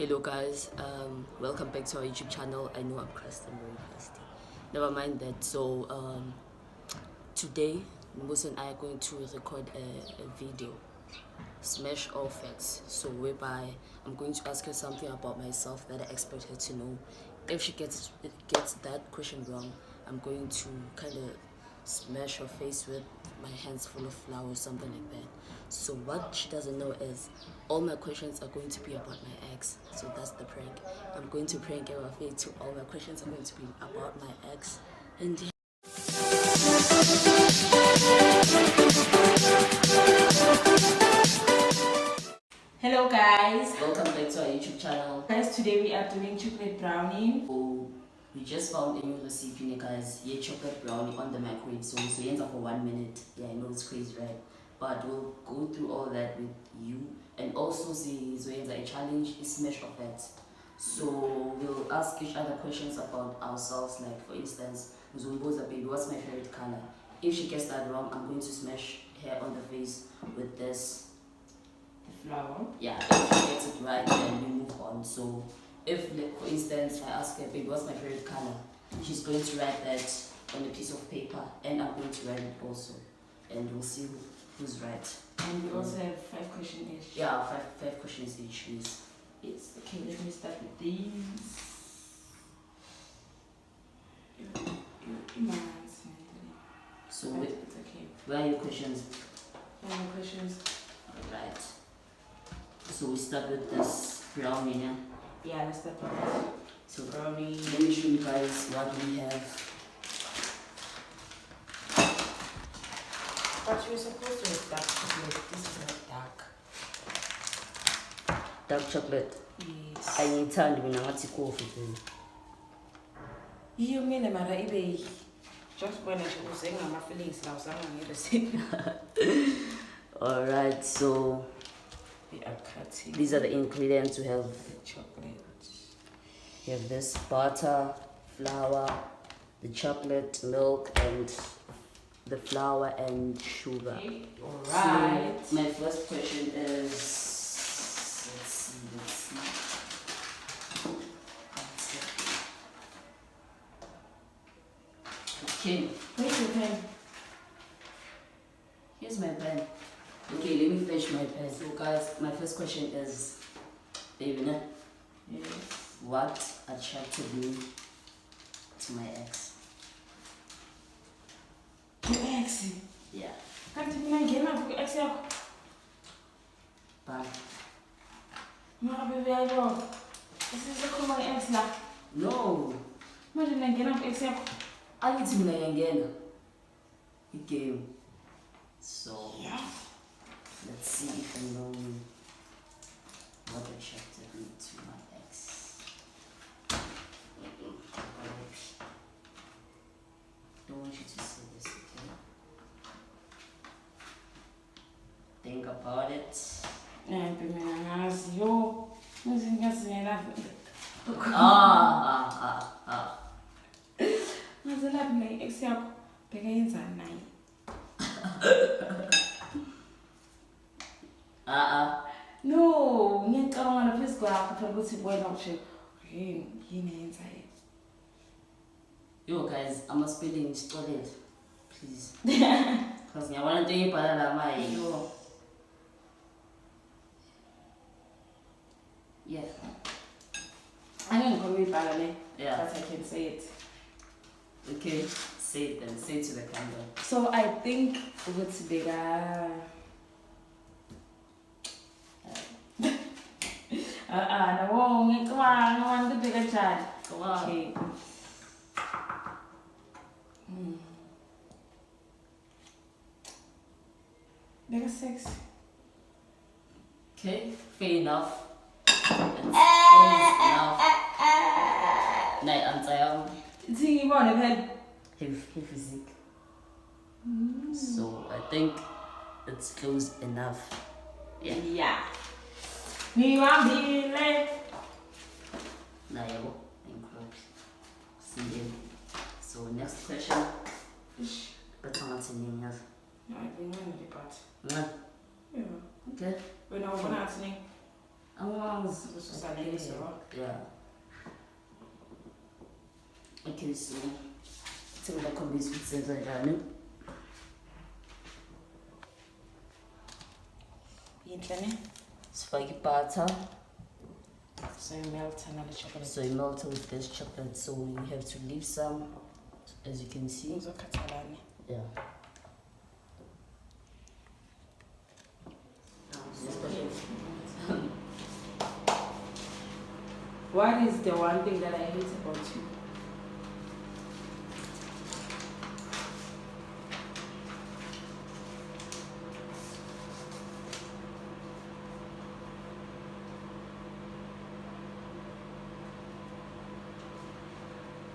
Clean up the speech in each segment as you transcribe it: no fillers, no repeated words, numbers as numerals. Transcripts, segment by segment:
Hello guys, welcome back to our YouTube channel. I know I'm crusty, I'm very crusty. Never mind that. So today Musa and I are going to record a video, smash all facts. So whereby I'm going to ask her something about myself that I expect her to know. If she gets that question wrong, I'm going to kind of smash her face with my hands full of flour or something like that. So what she doesn't know is all my questions are going to be about my ex. So that's the prank. I'm going to prank her face to all my questions are going to be about my ex. And hello guys, welcome back to our YouTube channel. Guys, today we are doing chocolate brownie. Oh, we just found a new recipe, guys. Yeah, chocolate brownie on the microwave. So it ends up for 1 minute. Yeah, I know it's crazy, right? But we'll go through all that with you. And also see a challenge is smash of that. So we'll ask each other questions about ourselves. Like for instance, Mzumboza baby, what's my favorite color? If she gets that wrong, I'm going to smash her on the face with this Flour. yeah. If she gets it right, then we move on. So if for instance I ask her, baby, what's my favorite color? She's going to write that on a piece of paper, and I'm going to write it also, and we'll see who's right. And we also have 5 questions each. Yeah, five questions each, please. Yes. Okay, let me start with these. So it's okay. where are your questions? Any questions? Alright. So we start with this brownie, yeah? Yeah, let's start with that. So brownie, let me show you guys what we have. But you're supposed to have dark chocolate. This is not dark. Dark chocolate. Yes. I need time when I want to go for them. You mean mara ibe just when I should say my feelings now someone the same. Alright, so We are cutting. these are the ingredients. We have chocolate. You have this butter, flour, the chocolate, milk, and the flour and sugar. Okay. Alright. So my first question is, let's see. Okay, Where's your pen? here's my pen. Okay, let me fetch my pen. So guys, my first question is, baby, Yes. what attracted me to my ex? Your ex. Yeah. Kanti mina ngena ku ex yakho. Bye. Mara bebe yalo. Isizokhuluma nge-ex la. No. Manje mina ngena ku ex yakho. Angithi mina ngiyangena igame. So Yeah. let's see if I know what attracted me to my ex. Don't want you to say this, okay? Think about it. Nempi mina ngazi yo. Ngizingazela. Ngazela mina ex yakho. Beka yenzani naye? No, ngiyacabanga lapha esigwakho phela ukuthi wena usho yini yenza yena. Yo guys, I'm a spelling student, please. Because I want to think about my Yo. yeah. I didn't call me Brownie, Yeah. but I can say it. Okay, say it then. Say it to the camera. So I think what's bigger. No, come on, I want the bigger child. Go on. Okay. Bigger 6. Okay, fair enough. It's close enough. Night answer. It's in your head. Heavy physique. So I think it's close enough. Yeah. Yeah. Me want be late. Now you see you. So next question. But I'm not saying yes. No, I think I'm in the part. Yeah. Yeah. Okay. When I was asking. Okay. Yeah. Okay, so sengida khombisa ukuthi senza njani. Yinhle ne? Sifake butter. So you melt another chocolate. So you melt with this chocolate, so you have to leave some, as you can see. Yeah. What is the one thing that I hate about you?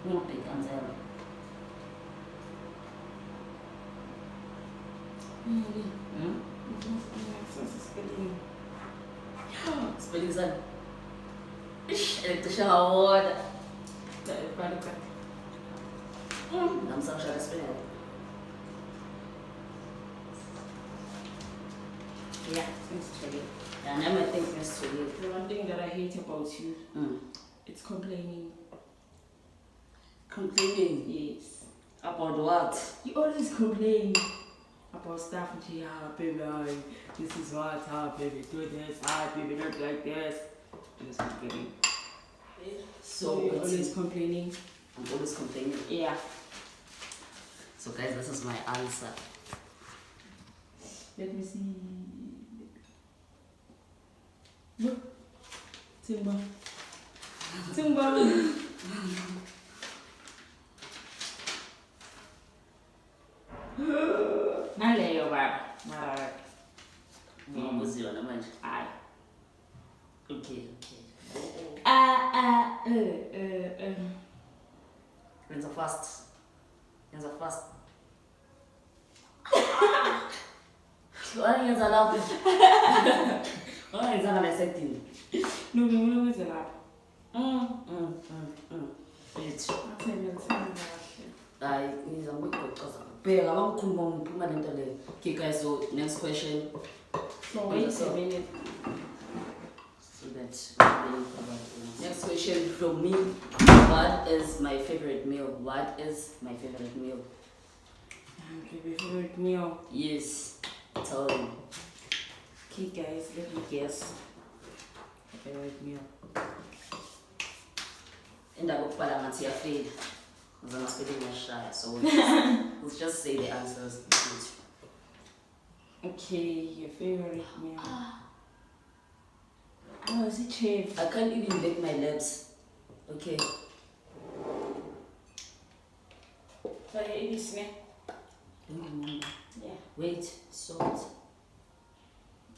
No big answer. Spelling is like electrician award. I'm so sure that's spelling. Yeah, it's true. And I might think it's to you. The one thing that I hate about you, it's complaining. Complaining? Yes. About what? You always complain about stuff. Yeah, baby, this is what, baby, do this, baby, not like this. Just complaining. So you're always complaining. I'm always complaining. Yeah. So guys, this is my answer. Let me see. Look. Timba. Timba. Naleyo baba. Mara. Ngiyabuzwa manje. Hayi. Okay. Lenza fast. Wayenza lapho. Wayenza ngale setting. No, ngifuna ukwenza lapha. Let's. Athele kahle. Hayi, ngizamukhoqaza. Bheka abangikhuluma ngiphuma lento le. Okay guys, so next question. So wait a minute. So that next question from me. What is my favorite meal? What is my favorite meal? Okay, favorite meal. Yes, tell them. Okay guys, let me guess. Favorite meal. Indaba okubhala ngathi iyafeyila. Ngizama spelling ngiyashaya, so let's just say the answers. Okay, your favorite meal. Oh, is it chef? I can't even lick my lips. Okay. So it is me. Yeah. Wait, salt.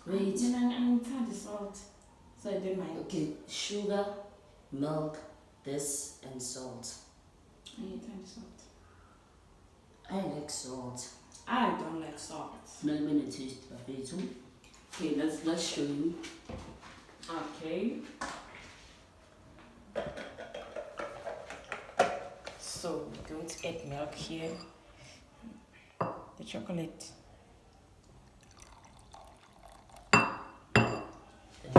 Wait. I'm tired of salt, so I don't mind. Okay, sugar, milk, this, and salt. I need tired of salt. I like salt. I don't like salt. Smell when it tastes perfect. Okay, let's show you. Okay. So we're going to add milk here. The chocolate.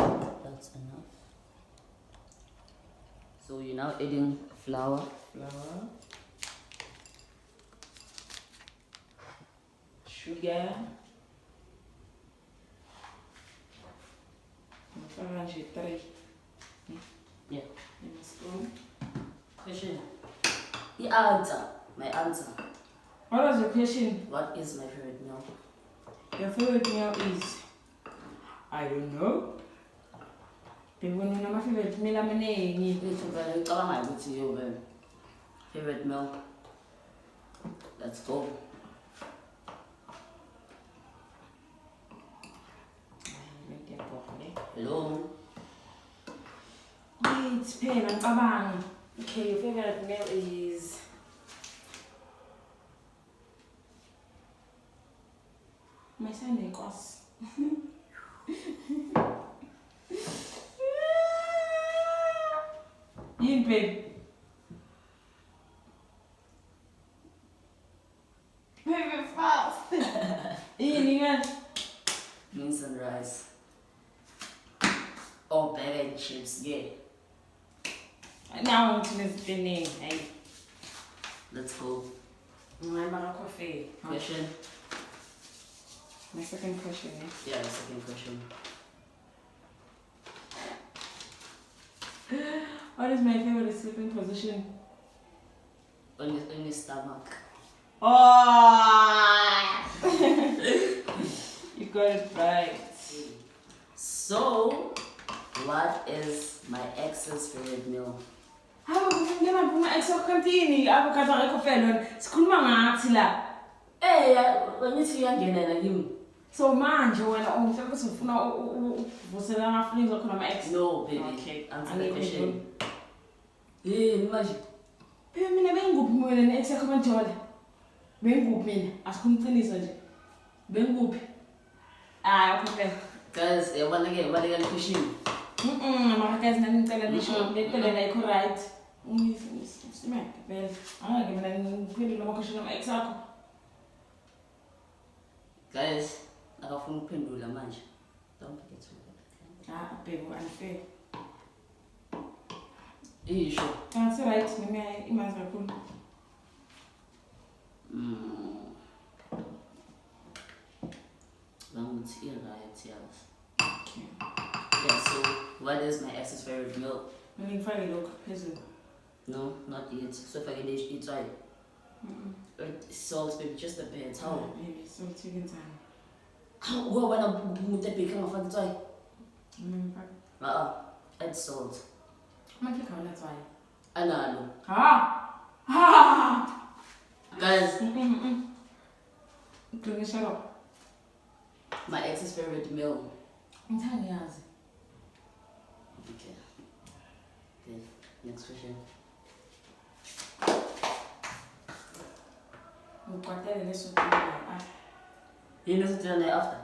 That's enough. So you're now adding flour. Sugar. Three. Yeah. In a spoon. Question. The answer. My answer. What was your question? What is my favorite meal? Your favorite meal is? I don't know. People know my favorite meal. I'm Favorite meal. Let's go. Hello. Wait, pen and kabang. Okay, your favorite meal is? My Sunday course. You babe. Baby fast. Eating it. Beans and rice. Oh, babe. relationships. Yeah. Now I'm to this thing. Hey. Let's go. Coffee. Question. My second question, Yeah, the second question. What is my favorite sleeping position? On your stomach. Oh! You got it right. So, what is my ex's favorite meal? Hey, when you see again, so manje wena ungitshela ukuthi ufuna ukuvusela ama-feelings wakho nama-ex. no, baby. Okay. Answer the question. Hey, imagine. Mina bengikuphi mina ne-ex yakho manjola? Bengikuphi mina? Asikhumqiniso nje. Bengikuphi? Okay. Guys, baleka question. Mara guys nani ngicela lisho letele la ikho right. Simeke vele. Angeke mina ngiphendule ama-question ama-ex akho. Guys, akafuna ukuphendula manje. Don't forget to. Baby, unfair. Isho. That's right. Mina imanzi kakhulu. Right, yes. Okay. Yeah, so what is my ex's favorite meal? No, not yet. So if I can eat right. Salt, baby, just a bit. How? Maybe salt chicken time. How? Go when I'm with the bacon of the toy. Add salt. That's why. Analo. Guys. Shut up. My ex's favorite meal. I'm telling you. Okay. Okay. Next question. You know what to after?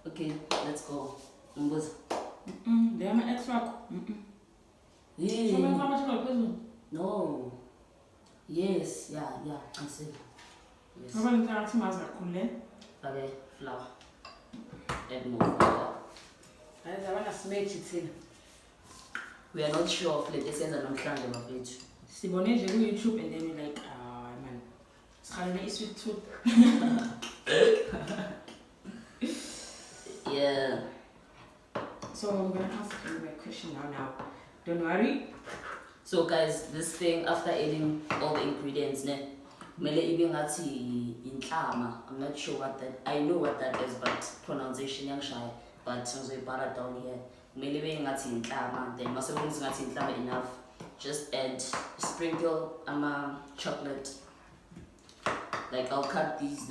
Okay, let's go. They are my ex rock. No. Yes, yeah, I'm saying. Yes. Okay, flour. Add more flour. We are not sure of it. Says I'm trying to make it. Sibone nje ku-YouTube and then we're like, man, sikhalele i-sweet tooth. Yeah. So I'm gonna ask you my question now. Don't worry. So guys, this thing after adding all the ingredients, mele ibingati intlama. I'm not sure what that. I know what that is, but pronunciation yang shy. But so para down here. Mele ibingati intlama. Then must have intlama enough. Just add, sprinkle chocolate. Like I'll cut these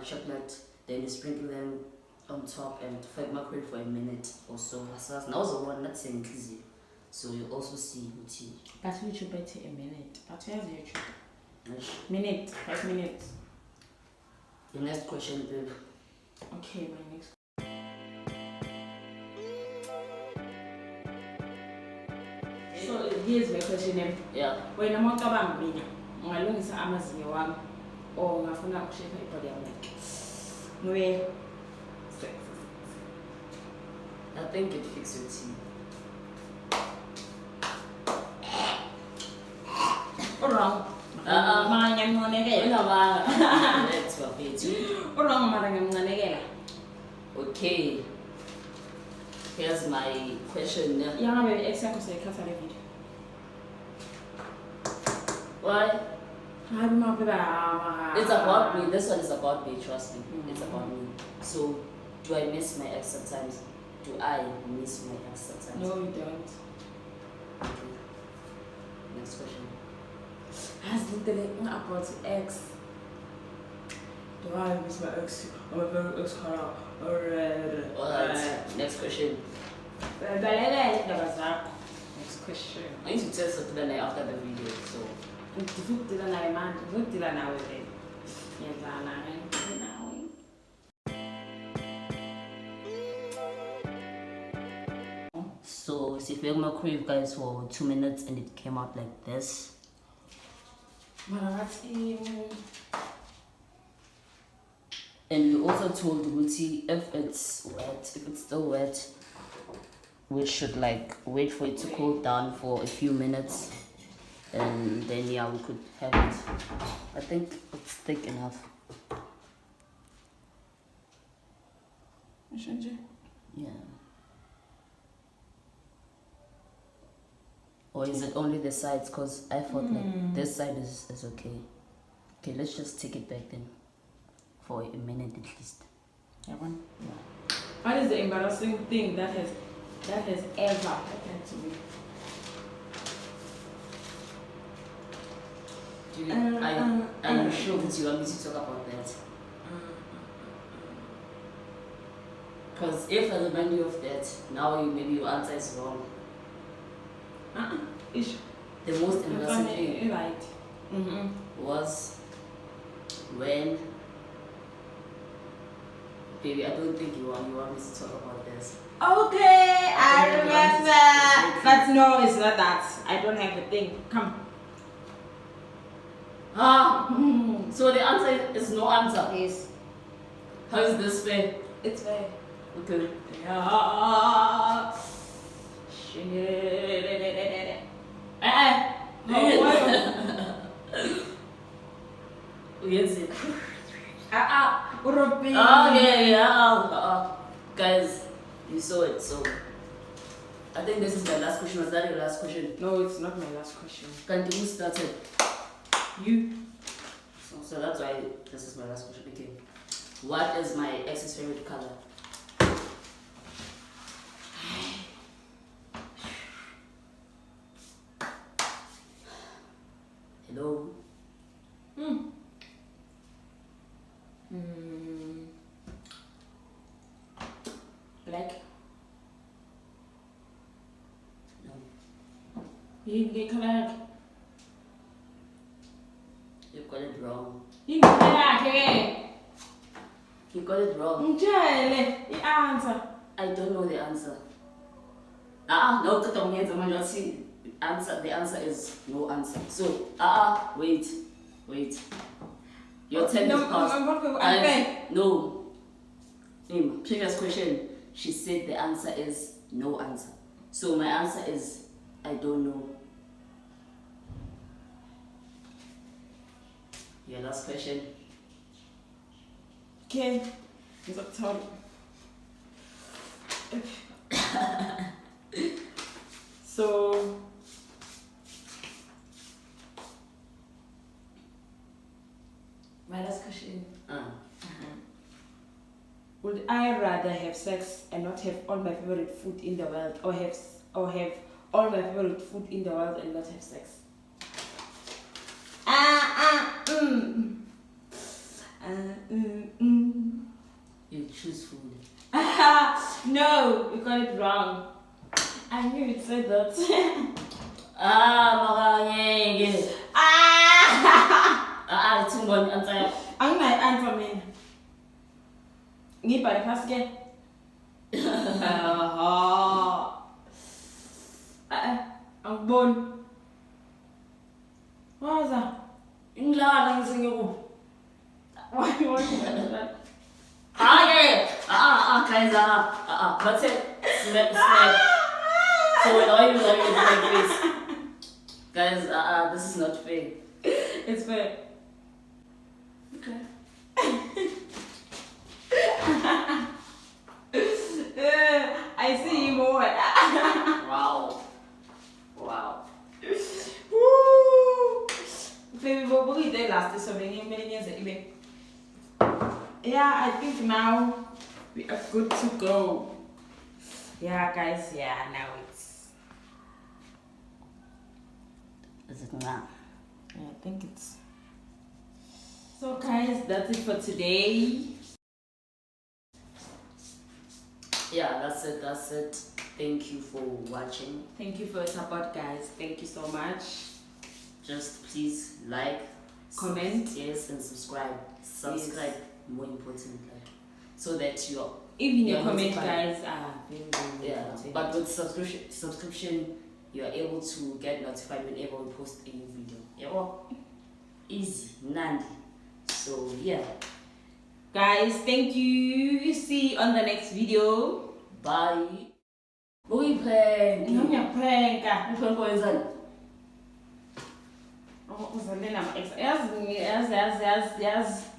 chocolate, then you sprinkle them on top and microwave for a minute or so. Now the one that's easy. So you also see tea. But YouTube better a minute. But here's YouTube. Minute, 5 minutes. The next question, babe. Okay, my next. So here's my question. Yeah. When I'm not about me, I'm going to Amazon one or my phone up shape for them. Where? I think it fixes your tea. Wrong. Okay. Here's my question. Why? It's about me. This one is about me, trust me. It's about me. So, do I miss my ex sometimes? Do I miss my ex sometimes? No, you don't. Okay. Next question. Has literally about ex. Do I miss my ex? I'm a very ex color. Alright, next question. Next question. I need to tell something after the video, so. So, if we're gonna crave guys for 2 minutes and it came out like this. And we also told Gucci if it's wet, if it's still wet, we should like wait for it to cool down for a few minutes, and then yeah, we could have it. I think it's thick enough. Yeah. Or is it only the sides? Because I thought like this side is okay. Okay, let's just take it back then for a minute at least. Yeah. What is the embarrassing thing that has ever happened to me? Are you sure that you want me to talk about that? Because if I remind you of that, now maybe your answer is wrong. The most embarrassing thing right. was when, baby, I don't think you want me to talk about this. Okay, I remember. But no, it's not that. I don't have a thing. Come. So the answer is no answer. Yes. How is this fair? It's fair. Okay. Yeah. Yes. Guys, you saw it, so I think this is my last question. Was that your last question? No, it's not my last question. Can't who started? You. So that's why this is my last question. Okay. What is my ex's favorite color? Hello? Black. No. You get black. You got it wrong. You get black again. You got it wrong. The answer. I don't know the answer. No, the answer is no answer. So, wait. Your turn is passed. No. Previous question, she said the answer is no answer. So my answer is I don't know. Your last question. Okay. Sorry. So my last question. Would I rather have sex and not have all my favorite food in the world, or have all my favorite food in the world and not have sex? You choose food. No, you got it wrong. I knew you'd say that. It's one answer. I'm my answer, man. Need by the first again. I'm born. What was that? Why you want to do that? Guys, what's it? Snap. So when all you like this. Guys, this is not fair. It's fair. Okay. I see you more. Wow. Woo! Baby, what we did last so many years. Yeah, I think now we are good to go. Yeah, guys. Yeah, now it's. Is it not? Yeah, I think it's. So, guys, that's it for today. Yeah, that's it. Thank you for watching. Thank you for your support, guys. Thank you so much. Just please like, comment, yes, and subscribe. Subscribe, yes. More important, like, so that you're even your comment, guys, are very, very important. But with subscription, you are able to get notified whenever we post a new video. Yeah, well, easy, Nandi. So yeah, guys, thank you. See you on the next video. Bye. Buyiprank. Ngiyapranka. Iprank oyenzani? Uzale nama ex. Yazi.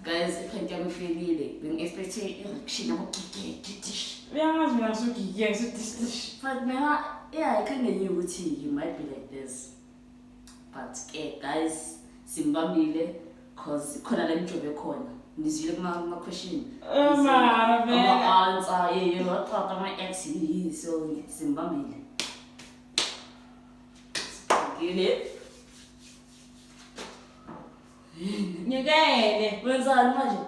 Guys, iprank yami ifikile. Bengi-expecte i-reaction yabo kiki. Uyangazi mina ngisugigiya ngisudish. But mina, yeah, I kind of knew ukuthi you might be like this. But guys, simbambile cause khona la mjobe khona. Nizile kuma-question. Mara vele. Ama-answer, waqaqa ama-ex so simbambile. Siphakile. Ngekele. Wenzani manje?